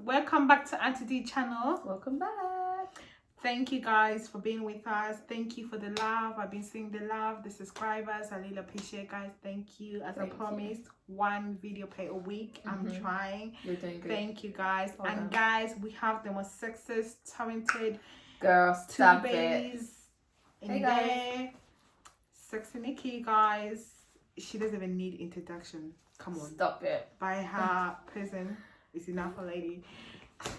Welcome back to Auntie D channel. Welcome back. Thank you guys for being with us. Thank you for the love. I've been seeing the love, the subscribers. I really appreciate, guys. Thank you. As I promised, one video per week. I'm trying. You're doing good. Thank you, guys. And guys, we have the most sexist, talented girl, two babies in hey there. Sexy Nikki, guys. She doesn't even need introduction. Come on. Stop it. By her presence is enough already.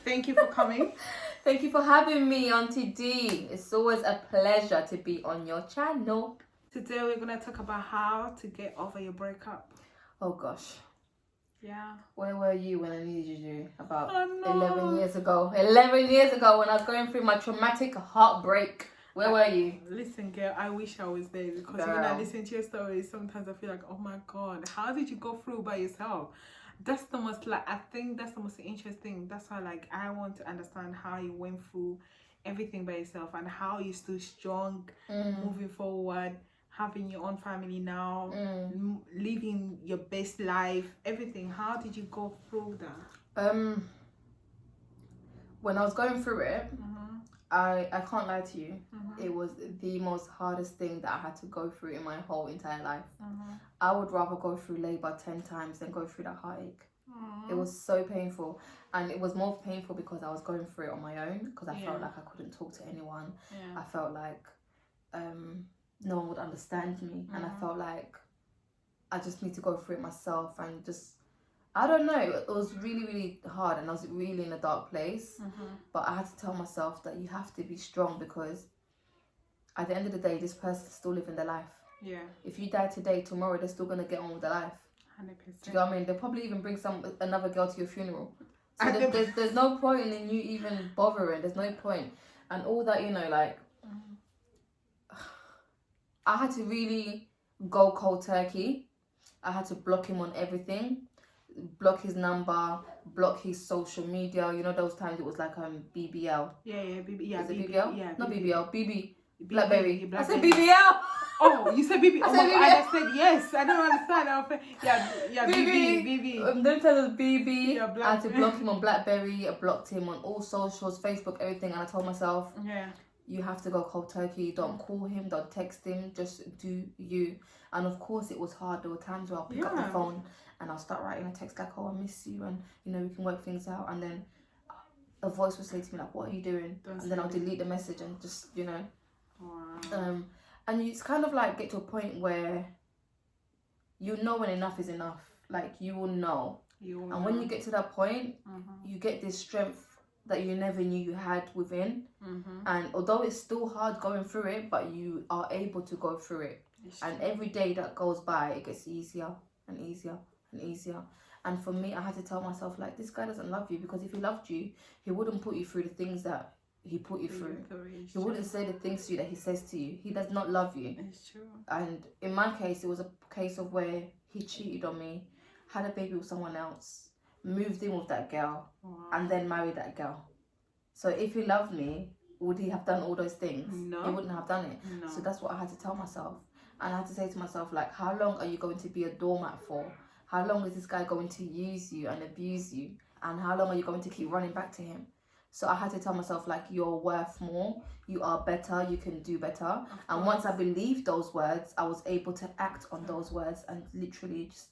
Thank you for coming. Thank you for having me, Auntie D. It's always a pleasure to be on your channel. Today we're going to talk about how to get over your breakup. Oh gosh. Yeah. Where were you when I needed you? About no. 11 years ago. 11 years ago when I was going through my traumatic heartbreak. Where were you? Listen, girl, I wish I was there because when I listen to your stories, sometimes I feel like, oh my God, how did you go through by yourself? That's the most, I think that's the most interesting. That's why, I want to understand how you went through everything by yourself and how you're still strong, moving forward, having your own family now, living your best life, everything. How did you go through that? When I was going through it, I can't lie to you. It was the most hardest thing that I had to go through in my whole entire life. I would rather go through labour 10 times than go through that heartache. It was so painful, and it was more painful because I was going through it on my own, because I felt like I couldn't talk to anyone. I felt like no one would understand me, and I felt like I just need to go through it myself, and just, I don't know, it was really, really hard, and I was really in a dark place. But I had to tell myself that you have to be strong, because at the end of the day, this person's still living their life. Yeah. If you die today, tomorrow they're still gonna get on with their life. 100%. Do you know what I mean? They'll probably even bring another girl to your funeral. So there's no point in you even bothering. There's no point. And all that, I had to really go cold turkey. I had to block him on everything. Block his number, block his social media. You know those times it was like BBL. Yeah, BB. Yeah, is it BBL? Yeah, not BBL. BB. Blackberry. I said BBL. Oh, you said BB. I said BBL. I said yes. I don't understand. Yeah, BB. Them times it was BB. Yeah, I had to block him on Blackberry. I blocked him on all socials, Facebook, everything. And I told myself, you have to go cold turkey. Don't call him. Don't text him. Just do you. And of course, it was hard. There were times where I'll pick up the phone and I'll start writing a text like, "Oh, I miss you," and we can work things out. And then a voice would say to me like, "What are you doing?" And then I'll delete the message and just Wow. And you kind of like get to a point where you know when enough is enough. Like you will know. And when you get to that point, you get this strength that you never knew you had within. And although it's still hard going through it, but you are able to go through it. And every day that goes by, it gets easier and easier and easier. And for me, I had to tell myself, like, this guy doesn't love you, because if he loved you, he wouldn't put you through the things that he put you through. He wouldn't say the things to you that he says to you. He does not love you. It's true. And in my case, it was a case of where he cheated on me, had a baby with someone else, moved in with that girl, and then married that girl. So if he loved me, would he have done all those things? No. He wouldn't have done it. No. So that's what I had to tell myself. And I had to say to myself, like, how long are you going to be a doormat for? How long is this guy going to use you and abuse you? And how long are you going to keep running back to him? So I had to tell myself, like, you're worth more. You are better. You can do better. And once I believed those words, I was able to act on those words and literally just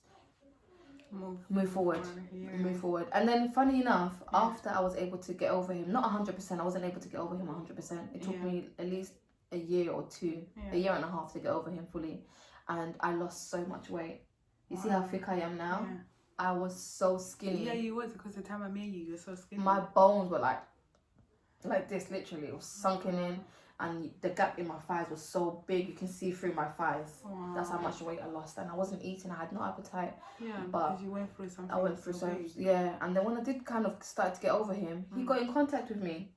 move forward. Move forward. And then, funny enough, after I was able to get over him, not 100%, I wasn't able to get over him 100%. It took me at least a year or two, a year and a half to get over him fully. And I lost so much weight. You see how thick I am now? Yeah. I was so skinny. Yeah, you was, because the time I met you were so skinny. My bones were like this, literally. It was sunken in, and the gap in my thighs was so big, you can see through my thighs. That's how much weight I lost. And I wasn't eating, I had no appetite. Yeah, but because you went through something. I went through and then when I did kind of start to get over him, he got in contact with me.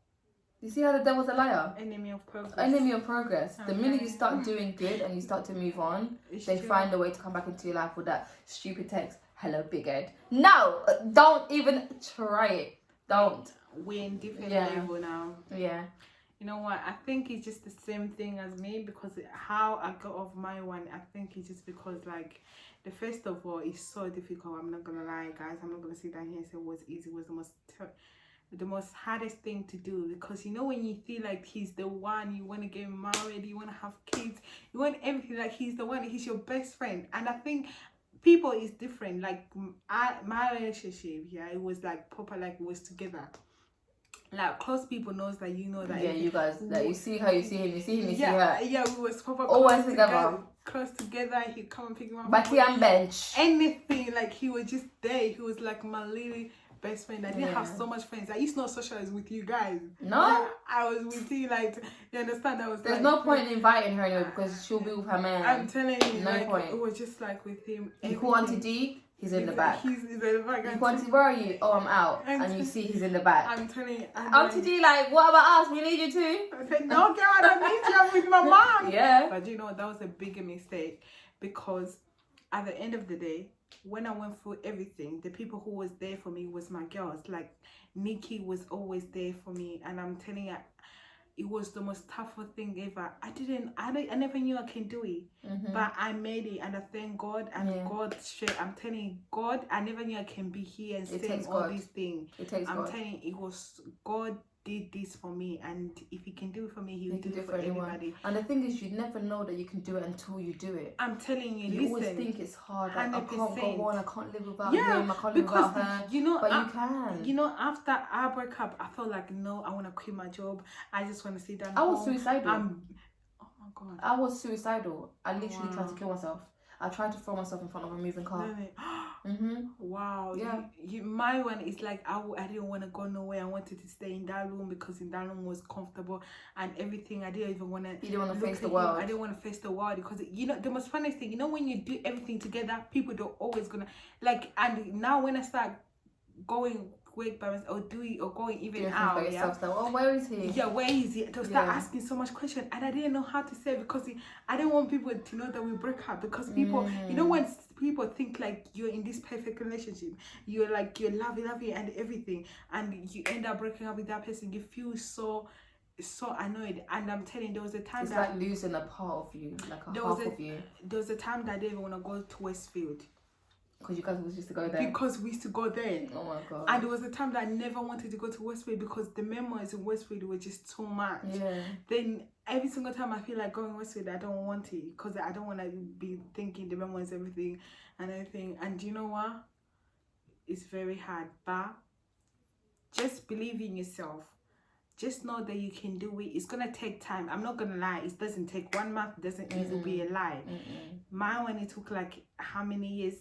You see how the devil's a liar? Enemy of progress. Enemy of progress. The minute you start doing good and you start to move on, they find a way to come back into your life with that stupid text. "Hello, big head." No, don't even try it. Don't. We're in different level now. Yeah. You know what? I think it's just the same thing as me, because how I got off my one, I think it's just because, like, the first of all, it's so difficult. I'm not gonna lie, guys. I'm not gonna sit down here and say it was easy. It was the most the most hardest thing to do, because you know when you feel like he's the one, you want to get married, you want to have kids, you want everything, like he's the one, he's your best friend. And I think people is different. Like my relationship, yeah, it was like proper, like we was together. Like close people knows that, you know that. Yeah, you guys, like you see her, you see him, you see him, you yeah, see her. Yeah, we was proper always together. Close together. He come and pick me up. Batty and bench. Anything, like he was just there. He was like my little best friend. I didn't have so much friends. I used to not socialize with you guys. No, like, I was with you. Like, you understand? I was. There's like, no point in inviting her anyway because she'll be with her man. I'm telling you, no like, point. It was just like with him. You call Auntie D. He's in the back. He's in the back. You call Auntie, where are you? Oh, I'm out. And you see he's in the back. I'm telling you. Auntie D, like, what about us? We need you too. I said, no, girl, I don't need you. I'm with my mom. Yeah. But you know, that was a bigger mistake, because at the end of the day, when I went through everything, the people who was there for me was my girls. Like Nikki was always there for me, and I'm telling you, it was the most toughest thing ever. I never knew I can do it, but I made it, and I thank God. And God, straight, I'm telling you, God, I never knew I can be here and saying all these things. It takes God. I'm telling you, it was God did this for me, and if he can do it for me, he'll do it for everybody. And the thing is, you never know that you can do it until you do it. I'm telling you, you always think it's hard, like, I can't go on, I can't live without him, I can't live without her, you know, but you can. You know, after our breakup, I felt like, no, I want to quit my job, I just want to sit down. I was suicidal. Oh my God, I was suicidal. I literally tried to kill myself. I tried to throw myself in front of a moving car. Wow. Yeah. My one is like, I didn't want to go nowhere. I wanted to stay in that room because in that room was comfortable and everything. I didn't even want to. You didn't want to face the world. I didn't want to face the world because, you know, the most funniest thing, you know, when you do everything together, people don't always gonna like. And now when I start going work by myself or doing or going even out, oh, where is he? Yeah, where is he? They'll start asking so much questions, and I didn't know how to say it because I didn't want people to know that we break up, because people, you know, when people think like you're in this perfect relationship, you're lovey and everything, and you end up breaking up with that person, you feel so annoyed. And I'm telling you, there was a time it's that like losing a part of you, like half of you. There was a time that I didn't want to go to Westfield. Because you guys used to go there? Because we used to go there. Oh my God. And there was a time that I never wanted to go to Westfield because the memories in Westfield were just too much. Yeah. Then every single time I feel like going to Westfield, I don't want it because I don't want to be thinking the memories, everything. And you know what? It's very hard. But just believe in yourself. Just know that you can do it. It's going to take time. I'm not going to lie. It doesn't take 1 month. It doesn't even be a lie. Mine, when it took like how many years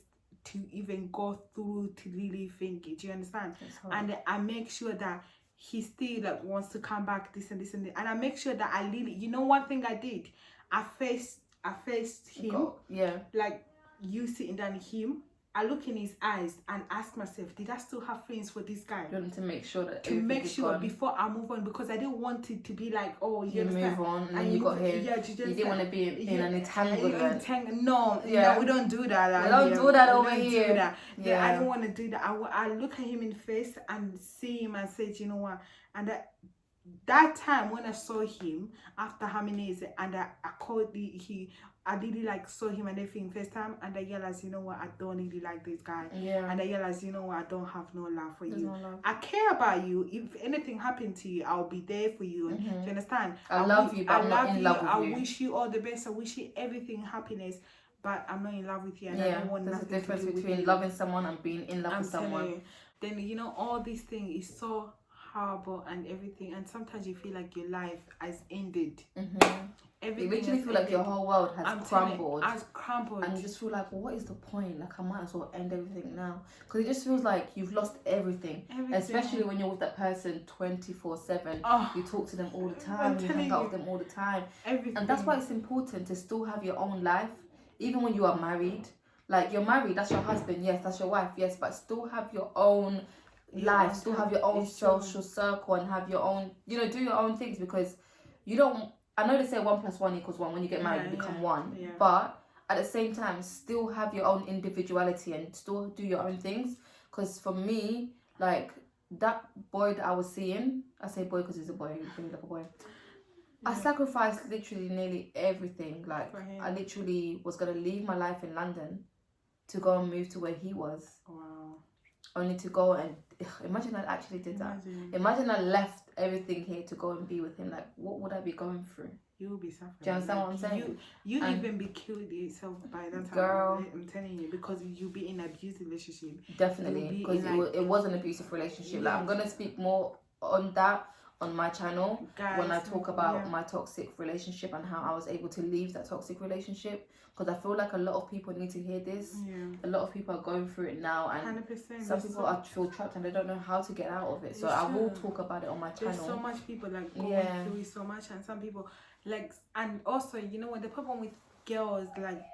to even go through to really think it. Do you understand? And I make sure that he still like wants to come back, this and this and that. And I make sure that I really, you know, one thing I did, I faced him. Like you sitting down with him, I look in his eyes and ask myself, did I still have feelings for this guy? You want to make sure that before I move on, because I didn't want it to be like, oh, you move on and then you got him. Yeah, you didn't want to be in an entanglement. No, we don't do that. We don't do that over here. I don't want to do that. I look at him in the face and see him and say, you know what? And that time when I saw him after how many years, and I called I really like saw him and everything first time, and I realized, you know what, I don't really like this guy. Yeah. And I realized, you know what, I don't have no love for you. No love. I care about you. If anything happened to you, I'll be there for you. Do you understand? I love you, but I'm not in love with you. I wish you all the best. I wish you everything happiness, but I'm not in love with you. And I don't want there's a difference between loving someone and being in love with someone. Then, you know, all these things is so horrible and everything, and sometimes you feel like your life has ended. You literally feel like your whole world has crumbled. And you just feel like, well, what is the point? Like, I might as well end everything now. Because it just feels like you've lost everything. Especially when you're with that person 24/7. You talk to them all the time. You hang out with them all the time. And that's why it's important to still have your own life. Even when you are married. Like, you're married, that's your husband. Yes, that's your wife. Yes, but still have your own life. Still have your own social circle and have your own, you know, do your own things, because you don't, I know they say 1 + 1 = 1. When you get married, you become one. But at the same time, still have your own individuality and still do your own things. Because for me, like, that boy that I was seeing, I say boy because he's a boy, he's really like a boy. I sacrificed literally nearly everything. Like, I literally was going to leave my life in London to go and move to where he was. Wow. Only to go and imagine I actually did that. Imagine I left everything here to go and be with him. Like, what would I be going through? You will be suffering. Do you understand what I'm saying? You even be killed yourself by that time. Girl, I'm telling you, because you'll be in an abusive relationship. Definitely, because it was an abusive relationship. Like, I'm gonna speak more on that on my channel, guys, when I talk about my toxic relationship and how I was able to leave that toxic relationship, because I feel like a lot of people need to hear this. A lot of people are going through it now, and 100%, some people are feel trapped and they don't know how to get out of it. So I will talk about it on my channel. There's so much people like going through it so much, and some people like, and also, you know what, the problem with girls, like,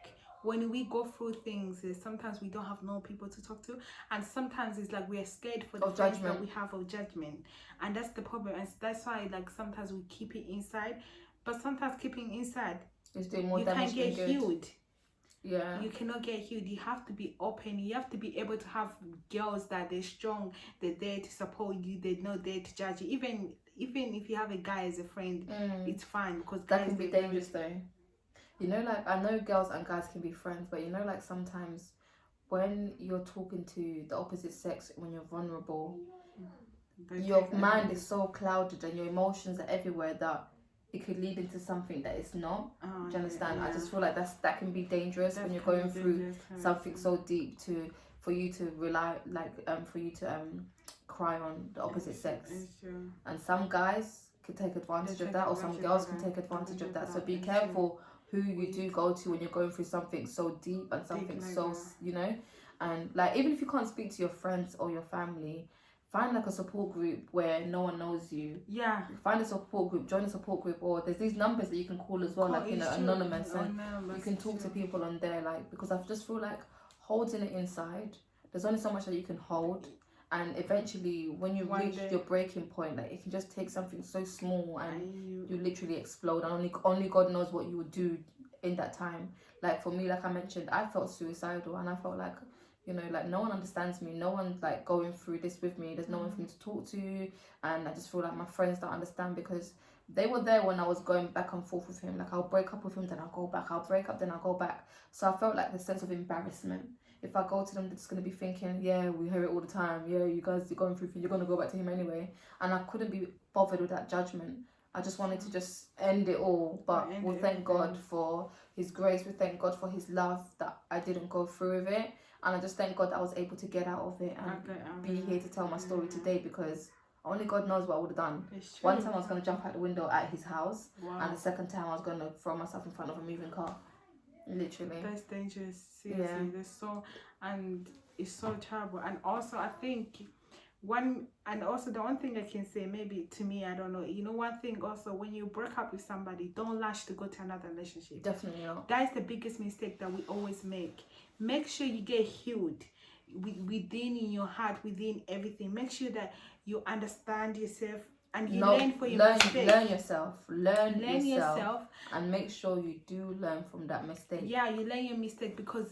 when we go through things, is sometimes we don't have no people to talk to, and sometimes it's like we are scared for the judgment that we have of judgment, and that's the problem. And that's why, like, sometimes we keep it inside, but sometimes keeping inside is doing more damage. You can't get healed. Yeah, you cannot get healed. You have to be open. You have to be able to have girls that they're strong, they're there to support you, they're not there to judge you. Even if you have a guy as a friend, it's fine, because that can be dangerous though. You know, like, I know girls and guys can be friends, but you know, like, sometimes when you're talking to the opposite sex, when you're vulnerable, your mind is so clouded and your emotions are everywhere that it could lead into something that it's not. Do you understand? I just feel like that can be dangerous when you're going through something so deep for you to rely, like, for you to cry on the opposite sex. And some guys can take advantage of that, or some girls can take advantage of that. So be careful who you do go to when you're going through something so deep and something so, you know. And like, even if you can't speak to your friends or your family, find like a support group where no one knows you. Find a support group, join a support group, or there's these numbers that you can call as well, like, you know, anonymous, and you can talk to people on there, like, because I just feel like holding it inside, there's only so much that you can hold. And eventually, when you reach your breaking point, like, it can just take something so small and you literally explode. And only God knows what you would do in that time. Like, for me, like I mentioned, I felt suicidal, and I felt like, you know, like, no one understands me. No one's like going through this with me. There's no one for me to talk to, and I just feel like my friends don't understand, because they were there when I was going back and forth with him. Like, I'll break up with him, then I'll go back. I'll break up, then I'll go back. So I felt like the sense of embarrassment. If I go to them, they're just going to be thinking, yeah, we hear it all the time. Yeah, you guys, you're going through things. You're going to go back to him anyway. And I couldn't be bothered with that judgment. I just wanted to just end it all. But we thank God for his grace. We thank God for his love that I didn't go through with it. And I just thank God that I was able to get out of it and be here to tell my story today, because only God knows what I would have done. One time I was going to jump out the window at his house. And the second time I was going to throw myself in front of a moving car. Literally. That's dangerous. Seriously. And it's so terrible. And also, I think the one thing I can say, maybe to me, I don't know, you know, one thing also, when you break up with somebody, don't rush to go to another relationship. Definitely not. That is the biggest mistake that we always make. Make sure you get healed within, in your heart, within everything. Make sure that you understand yourself and you learn for your mistakes. Learn yourself. Learn yourself. And make sure you do learn from that mistake. Yeah, you learn your mistake, because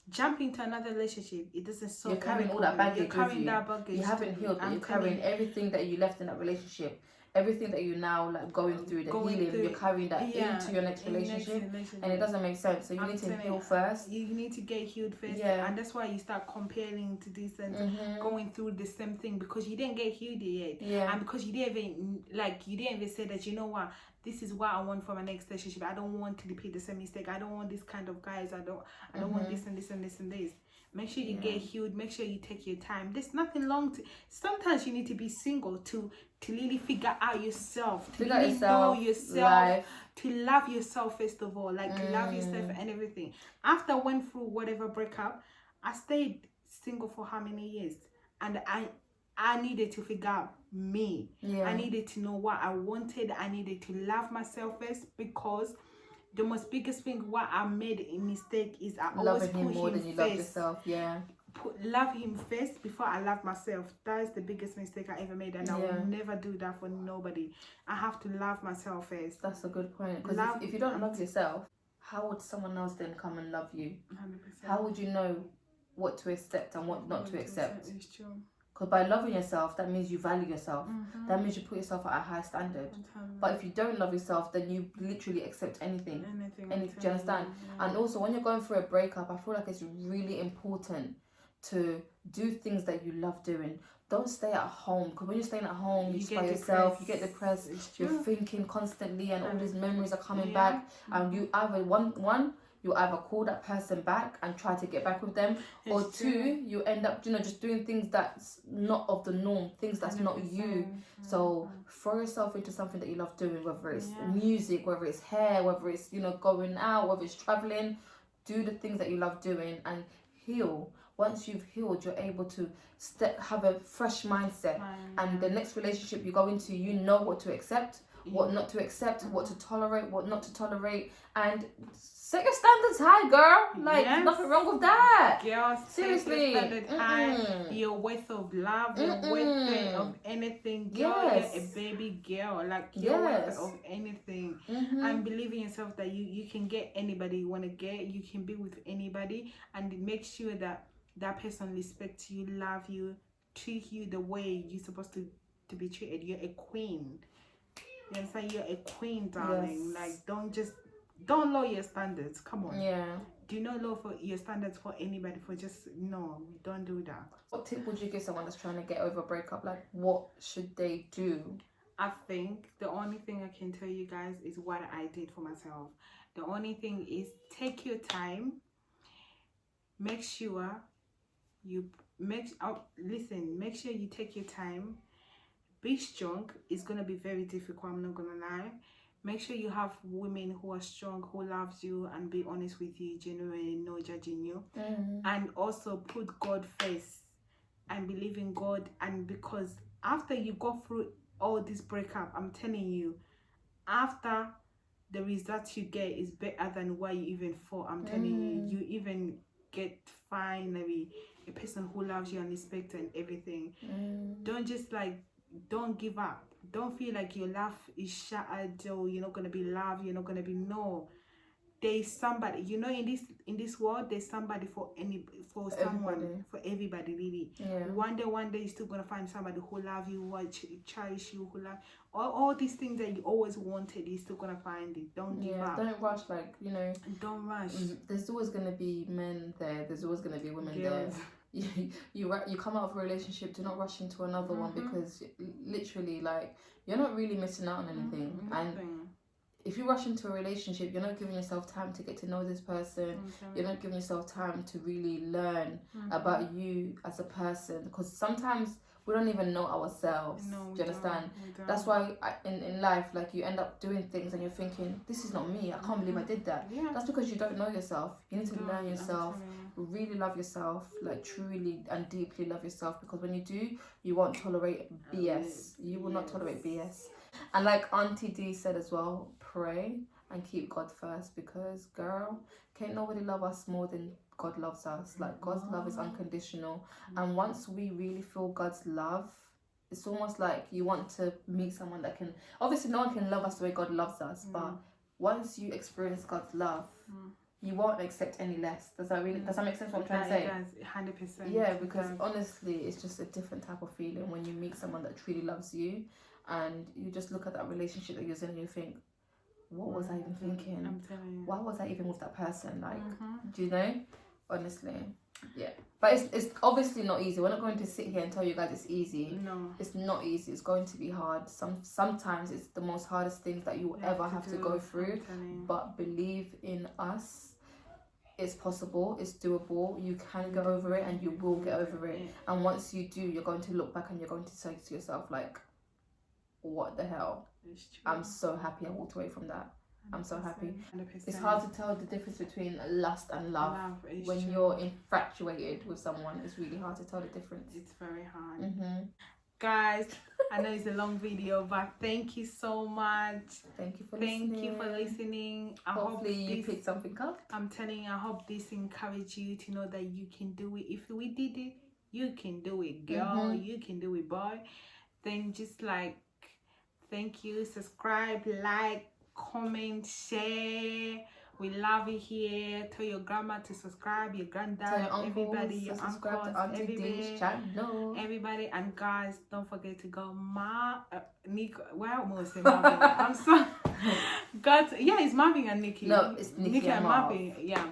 jumping to another relationship, it doesn't solve. You're carrying all that baggage. You're carrying that baggage. You haven't healed, but you're carrying everything that you left in that relationship. Everything that you now like going through, you're carrying that into your next relationship, and it doesn't make sense. So you need to heal first. You need to get healed first, and that's why you start comparing to this and going through the same thing, because you didn't get healed yet, and because you didn't even say that, you know what, this is what I want for my next relationship. I don't want to repeat the same mistake. I don't want this kind of guys. I don't want this and this and this and this. Make sure you get healed. Make sure you take your time. There's nothing long to. Sometimes you need to be single to really figure out yourself, to really know yourself, to love yourself first of all, like love yourself and everything. After I went through whatever breakup, I stayed single for how many years, and I needed to figure out me. I needed to know what I wanted. I needed to love myself first, because the most biggest thing what I made a mistake is I always put him more than you love yourself. Love him first before I love myself. That is the biggest mistake I ever made, and I will never do that for nobody. I have to love myself first. That's a good point, because if you don't love yourself, how would someone else then come and love you? 100%. How would you know what to accept and what not to accept? It's true. Because by loving yourself, that means you value yourself. That means you put yourself at a high standard. But if you don't love yourself, then you literally accept anything. Do you understand? And also, when you're going through a breakup, I feel like it's really important to do things that you love doing. Don't stay at home, because when you're staying at home, You you're get by yourself, depressed. you get depressed, It's you're true. thinking constantly, and all these memories are coming Yeah. back, and you either you either call that person back and try to get back with them, or It's two, true. you end up, just doing things that's not of the norm, things that's not you. 100%. So throw yourself into something that you love doing, whether it's Yeah. music, whether it's hair, whether it's going out, whether it's traveling. Do the things that you love doing and heal. Once you've healed, you're able to have a fresh mindset, and the next relationship you go into, you know what to accept, what not to accept, what to tolerate, what not to tolerate, and set your standards high, girl. Like, Yes. nothing wrong with that. Girls, Seriously. You're worth of love, you're worth of anything, girl. Yes. You're a baby girl, like you're worth Yes. of anything. Mhm. And believe in yourself that you can get anybody you want to get, you can be with anybody, and make sure that that person respects you, love you, treat you the way you're supposed to be treated. You're a queen. You understand? You're a queen, darling. Yes. Like, don't lower your standards. Come on. Yeah. Do not lower for your standards for anybody. No, don't do that. What tip would you give someone that's trying to get over a breakup? Like, what should they do? I think the only thing I can tell you guys is what I did for myself. The only thing is take your time. Make sure you make sure you take your time. Be strong. It's gonna be very difficult, I'm not gonna lie. Make sure you have women who are strong, who loves you and be honest with you, genuinely, no judging you. And also put God first and believe in God. And because after you go through all this breakup, I'm telling you, after the results you get is better than what you even thought. I'm telling you, you even get finally a person who loves you and respects and everything. Don't give up. Don't feel like your life is shattered or you're not gonna be loved, you're not gonna be there's somebody, in this world, there's somebody for someone, for everybody, really. Yeah. One day you're still gonna find somebody who love you, who cherish you, who love all these things that you always wanted. You're still gonna find it. Don't give up. Don't rush. Don't rush. There's always gonna be men there. There's always gonna be women there. You come out of a relationship, do not rush into another one, because literally, like, you're not really missing out on anything. And if you rush into a relationship, you're not giving yourself time to get to know this person. You're not giving yourself time to really learn about you as a person, because sometimes we don't even know ourselves. Do you understand? That's why in life, like, you end up doing things and you're thinking, this is not me, I can't believe I did that. That's because you don't know yourself. You need to learn yourself, really love yourself, like, truly and deeply love yourself, because when you do, you won't tolerate BS. You will not tolerate BS. And like Auntie D said as well, pray and keep God first, because, girl, can't nobody love us more than God loves us. Like, God's love is unconditional, and once we really feel God's love, it's almost like you want to meet someone that can, obviously no one can love us the way God loves us, but once you experience God's love, you won't accept any less. Does that make sense what I'm trying to say? It does, 100%. Yeah, because honestly, it's just a different type of feeling when you meet someone that truly loves you, and you just look at that relationship that you're in and you think, what was I even thinking? I'm telling you. Why was I even with that person? Like, do you know? Honestly, yeah. But it's obviously not easy. We're not going to sit here and tell you guys it's easy. No. It's not easy. It's going to be hard. Sometimes it's the most hardest things that you will ever have to go through. But believe in us. It's possible. It's doable. You can get over it, and you will get over it. And once you do, you're going to look back and you're going to say to yourself, like, what the hell? I'm so happy I walked away from that. I'm so happy. 100%. It's hard to tell the difference between lust and love. When you're infatuated with someone, it's really hard to tell the difference. It's very hard. Guys, I know it's a long video, but thank you so much. Thank you for listening. Hopefully you picked something up. I'm telling you, I hope this encouraged you to know that you can do it. If we did it, you can do it, girl. You can do it, boy. Then just like, thank you. Subscribe, like, comment, share. We love it here. Tell your grandma to subscribe, your granddad, tell your uncles, everybody, your uncles, everybody. And guys, don't forget to go Nico. Well, almost say Marvin. I'm sorry. God, yeah, it's Marvin and Nikki. No, it's Nikki and Marvin. Yeah,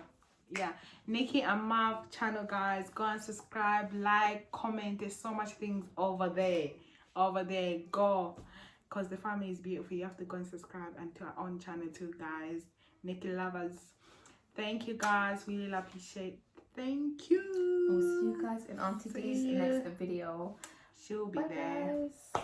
yeah, Nikki and Marv channel, guys. Go and subscribe, like, comment. There's so much things over there. Go, because the family is beautiful. You have to go and subscribe, and to our own channel too, guys. Nikki lovers, thank you, guys. Really appreciate. Thank you. We'll see you guys in Auntie D's next video. She'll be Bye, there. guys.